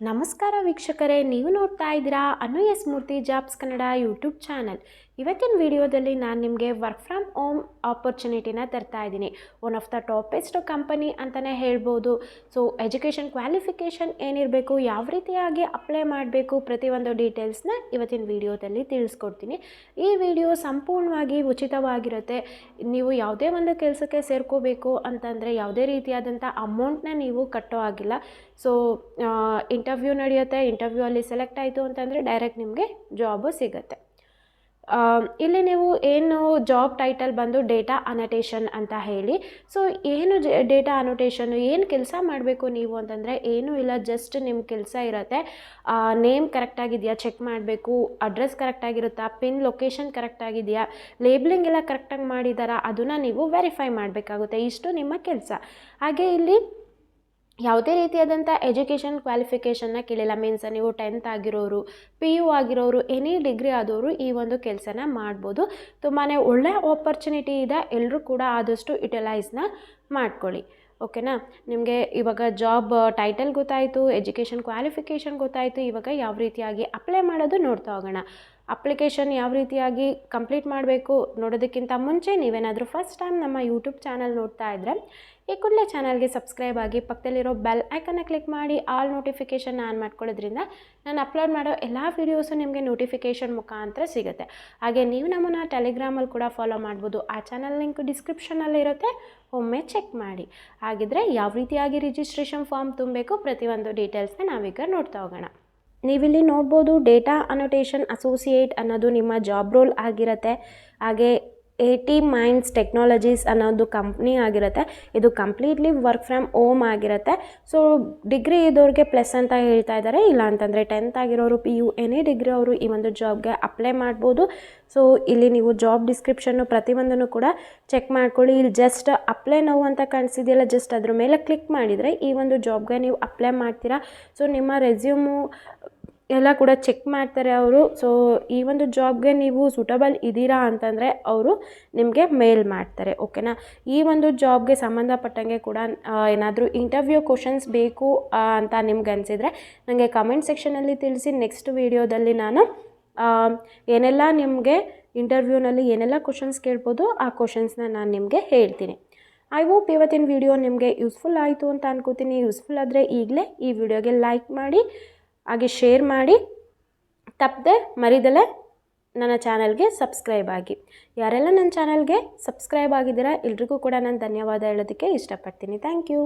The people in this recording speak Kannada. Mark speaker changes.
Speaker 1: ನಮಸ್ಕಾರ ವೀಕ್ಷಕರೇ, ನೀವು ನೋಡ್ತಾ ಇದ್ದೀರಾ ಅನು ಎಸ್ ಮೂರ್ತಿ ಜಾಬ್ಸ್ ಕನ್ನಡ ಯೂಟ್ಯೂಬ್ ಚಾನಲ್. ಇವತ್ತಿನ ವಿಡಿಯೋದಲ್ಲಿ ನಾನು ನಿಮಗೆ ವರ್ಕ್ ಫ್ರಮ್ ಹೋಮ್ ಆಪರ್ಚುನಿಟಿನ ತರ್ತಾ ಇದ್ದೀನಿ. One of the toppest company ಅಂತಲೇ ಹೇಳ್ಬೋದು. ಸೊ ಎಜುಕೇಷನ್ ಕ್ವಾಲಿಫಿಕೇಷನ್ ಏನಿರಬೇಕು, ಯಾವ ರೀತಿಯಾಗಿ ಅಪ್ಲೈ ಮಾಡಬೇಕು, ಪ್ರತಿಯೊಂದು ಡೀಟೇಲ್ಸ್ನ ಇವತ್ತಿನ ವಿಡಿಯೋದಲ್ಲಿ ತಿಳಿಸ್ಕೊಡ್ತೀನಿ. ಈ ವಿಡಿಯೋ ಸಂಪೂರ್ಣವಾಗಿ ಉಚಿತವಾಗಿರುತ್ತೆ. ನೀವು ಯಾವುದೇ ಒಂದು ಕೆಲಸಕ್ಕೆ ಸೇರ್ಕೋಬೇಕು ಅಂತಂದರೆ ಯಾವುದೇ ರೀತಿಯಾದಂಥ ಅಮೌಂಟ್ನ ನೀವು ಕಟ್ಟೋ ಆಗಿಲ್ಲ. ಸೊ ಇಂಟರ್ವ್ಯೂ ನಡೆಯುತ್ತೆ. ಇಂಟರ್ವ್ಯೂ ಅಲ್ಲಿ ಸೆಲೆಕ್ಟ್ ಆಯಿತು ಅಂತಂದರೆ ಡೈರೆಕ್ಟ್ ನಿಮಗೆ ಜಾಬು ಸಿಗುತ್ತೆ. ಇಲ್ಲಿ ನೀವು ಏನು ಜಾಬ್ ಟೈಟಲ್ ಬಂದು ಡೇಟಾ ಅನೋಟೇಷನ್ ಅಂತ ಹೇಳಿ. ಸೊ ಏನು ಡೇಟಾ ಅನೋಟೇಷನ್ನು, ಏನು ಕೆಲಸ ಮಾಡಬೇಕು ನೀವು ಅಂತಂದರೆ ಏನೂ ಇಲ್ಲ, ಜಸ್ಟ್ ನಿಮ್ಮ ಕೆಲಸ ಇರುತ್ತೆ. ನೇಮ್ ಕರೆಕ್ಟಾಗಿದೆಯಾ ಚೆಕ್ ಮಾಡಬೇಕು, ಅಡ್ರೆಸ್ ಕರೆಕ್ಟಾಗಿರುತ್ತಾ, ಪಿನ್ ಲೊಕೇಶನ್ ಕರೆಕ್ಟಾಗಿದೆಯಾ, ಲೇಬ್ಲಿಂಗ್ ಎಲ್ಲ ಕರೆಕ್ಟಾಗಿ ಮಾಡಿದ್ದಾರಾ, ಅದನ್ನು ನೀವು ವೆರಿಫೈ ಮಾಡಬೇಕಾಗುತ್ತೆ. ಇಷ್ಟು ನಿಮ್ಮ ಕೆಲಸ. ಹಾಗೆ ಇಲ್ಲಿ ಯಾವುದೇ ರೀತಿಯಾದಂಥ ಎಜುಕೇಷನ್ ಕ್ವಾಲಿಫಿಕೇಷನ್ನ ಕೇಳಿಲ್ಲ. ಮೀನ್ಸ್ ನೀವು 10th ಆಗಿರೋರು, PU ಆಗಿರೋರು, ಎನಿ ಡಿಗ್ರಿ ಆದವರು ಈ ಒಂದು ಕೆಲಸನ ಮಾಡ್ಬೋದು. ತುಂಬಾ ಒಳ್ಳೆ ಆಪರ್ಚುನಿಟಿ ಇದೆ. ಎಲ್ಲರೂ ಕೂಡ ಆದಷ್ಟು ಯುಟಿಲೈಸ್ನ ಮಾಡ್ಕೊಳ್ಳಿ. ಓಕೆನಾ? ನಿಮಗೆ ಇವಾಗ ಜಾಬ್ ಟೈಟಲ್ ಗೊತ್ತಾಯಿತು, ಎಜುಕೇಷನ್ ಕ್ವಾಲಿಫಿಕೇಷನ್ ಗೊತ್ತಾಯಿತು. ಇವಾಗ ಯಾವ ರೀತಿಯಾಗಿ ಅಪ್ಲೈ ಮಾಡೋದು ನೋಡ್ತಾ ಹೋಗೋಣ. ಅಪ್ಲಿಕೇಶನ್ ಯಾವ ರೀತಿಯಾಗಿ ಕಂಪ್ಲೀಟ್ ಮಾಡಬೇಕು ನೋಡೋದಕ್ಕಿಂತ ಮುಂಚೆ ನೀವೇನಾದರೂ ಫಸ್ಟ್ ಟೈಮ್ ನಮ್ಮ ಯೂಟ್ಯೂಬ್ ಚಾನಲ್ ನೋಡ್ತಾ ಇದ್ದರೆ ಈ ಕೂಡಲೇ ಚಾನಲ್ಗೆ ಸಬ್ಸ್ಕ್ರೈಬ್ ಆಗಿ ಪಕ್ಕದಲ್ಲಿರೋ ಬೆಲ್ ಐಕನ್ನ ಕ್ಲಿಕ್ ಮಾಡಿ ಆಲ್ ನೋಟಿಫಿಕೇಷನ್ ಆನ್ ಮಾಡ್ಕೊಳ್ಳೋದ್ರಿಂದ ನಾನು ಅಪ್ಲೋಡ್ ಮಾಡೋ ಎಲ್ಲ ವೀಡಿಯೋಸು ನಿಮಗೆ ನೋಟಿಫಿಕೇಷನ್ ಮುಖಾಂತರ ಸಿಗುತ್ತೆ. ಹಾಗೆ ನೀವು ನಮ್ಮನ್ನು ಟೆಲಿಗ್ರಾಮಲ್ಲಿ ಕೂಡ ಫಾಲೋ ಮಾಡ್ಬೋದು. ಆ ಚಾನಲ್ ಲಿಂಕ್ ಡಿಸ್ಕ್ರಿಪ್ಷನಲ್ಲಿ ಇರುತ್ತೆ, ಒಮ್ಮೆ ಚೆಕ್ ಮಾಡಿ. ಹಾಗಿದ್ರೆ ಯಾವ ರೀತಿಯಾಗಿ ರಿಜಿಸ್ಟ್ರೇಷನ್ ಫಾರ್ಮ್ ತುಂಬಬೇಕು ಪ್ರತಿಯೊಂದು ಡೀಟೇಲ್ಸ್ನ ನಾವೀಗ ನೋಡ್ತಾ ಹೋಗೋಣ. ನೀವಿಲ್ಲಿ ನೋಡ್ಬೋದು, ಡೇಟಾ ಅನೋಟೇಷನ್ ಅಸೋಸಿಯೇಟ್ ಅನ್ನೋದು ನಿಮ್ಮ ಜಾಬ್ ರೋಲ್ ಆಗಿರುತ್ತೆ. ಹಾಗೆ AT Minds ಟೆಕ್ನಾಲಜೀಸ್ ಅನ್ನೋದು ಕಂಪ್ನಿ ಆಗಿರುತ್ತೆ. ಇದು ಕಂಪ್ಲೀಟ್ಲಿ ವರ್ಕ್ ಫ್ರಮ್ ಹೋಮ್ ಆಗಿರುತ್ತೆ. ಸೊ ಡಿಗ್ರಿ ಇದ್ದವ್ರಿಗೆ ಪ್ಲಸ್ ಅಂತ ಹೇಳ್ತಾ ಇದ್ದಾರೆ. ಇಲ್ಲ ಅಂತಂದರೆ 10th ಆಗಿರೋರು, PU ಎನಿ ಡಿಗ್ರಿ ಅವರು ಈ ಒಂದು ಜಾಬ್ಗೆ ಅಪ್ಲೈ ಮಾಡ್ಬೋದು. ಸೊ ಇಲ್ಲಿ ನೀವು ಜಾಬ್ ಡಿಸ್ಕ್ರಿಪ್ಷನ್ನು ಪ್ರತಿಯೊಂದನ್ನು ಕೂಡ ಚೆಕ್ ಮಾಡ್ಕೊಳ್ಳಿ. ಇಲ್ಲಿ ಜಸ್ಟ್ ಅಪ್ಲೈ ನೌ ಅಂತ ಕಾಣಿಸಿದೆಯಲ್ಲ, ಜಸ್ಟ್ ಅದ್ರ ಮೇಲೆ ಕ್ಲಿಕ್ ಮಾಡಿದರೆ ಈ ಒಂದು ಜಾಬ್ಗೆ ನೀವು ಅಪ್ಲೈ ಮಾಡ್ತೀರಾ. ಸೊ ನಿಮ್ಮ ರೆಸ್ಯೂಮು ಎಲ್ಲ ಕೂಡ ಚೆಕ್ ಮಾಡ್ತಾರೆ ಅವರು. ಸೊ ಈ ಒಂದು ಜಾಬ್ಗೆ ನೀವು ಸೂಟಬಲ್ ಇದ್ದೀರಾ ಅಂತಂದರೆ ಅವರು ನಿಮಗೆ ಮೇಲ್ ಮಾಡ್ತಾರೆ. ಓಕೆನಾ? ಈ ಒಂದು ಜಾಬ್ಗೆ ಸಂಬಂಧಪಟ್ಟಂಗೆ ಕೂಡ ಏನಾದರೂ ಇಂಟರ್ವ್ಯೂ ಕ್ವಶನ್ಸ್ ಬೇಕು ಅಂತ ನಿಮ್ಗೆ ಅನಿಸಿದರೆ ನನಗೆ ಕಮೆಂಟ್ ಸೆಕ್ಷನಲ್ಲಿ ತಿಳಿಸಿ. ನೆಕ್ಸ್ಟ್ ವೀಡಿಯೋದಲ್ಲಿ ನಾನು ಏನೆಲ್ಲ ನಿಮಗೆ ಇಂಟರ್ವ್ಯೂನಲ್ಲಿ ಏನೆಲ್ಲ ಕ್ವಶನ್ಸ್ ಕೇಳ್ಬೋದು ಆ ಕ್ವಶನ್ಸ್ನ ನಾನು ನಿಮಗೆ ಹೇಳ್ತೀನಿ. ಐ ಹೋಪ್ ಇವತ್ತಿನ ವಿಡಿಯೋ ನಿಮಗೆ ಯೂಸ್ಫುಲ್ ಆಯಿತು ಅಂತ ಅನ್ಕೋತೀನಿ. ಯೂಸ್ಫುಲ್ ಆದರೆ ಈಗಲೇ ಈ ವಿಡಿಯೋಗೆ ಲೈಕ್ ಮಾಡಿ, ಹಾಗೆ ಶೇರ್ ಮಾಡಿ, ತಪ್ಪದೆ ಮರಿದಲೇ ನನ್ನ ಚಾನಲ್ಗೆ ಸಬ್ಸ್ಕ್ರೈಬ್ ಆಗಿ. ಯಾರೆಲ್ಲ ನನ್ನ ಚಾನಲ್ಗೆ ಸಬ್ಸ್ಕ್ರೈಬ್ ಆಗಿದ್ದೀರಾ ಎಲ್ರಿಗೂ ಕೂಡ ನಾನು ಧನ್ಯವಾದ ಹೇಳೋದಕ್ಕೆ ಇಷ್ಟಪಡ್ತೀನಿ. Thank you.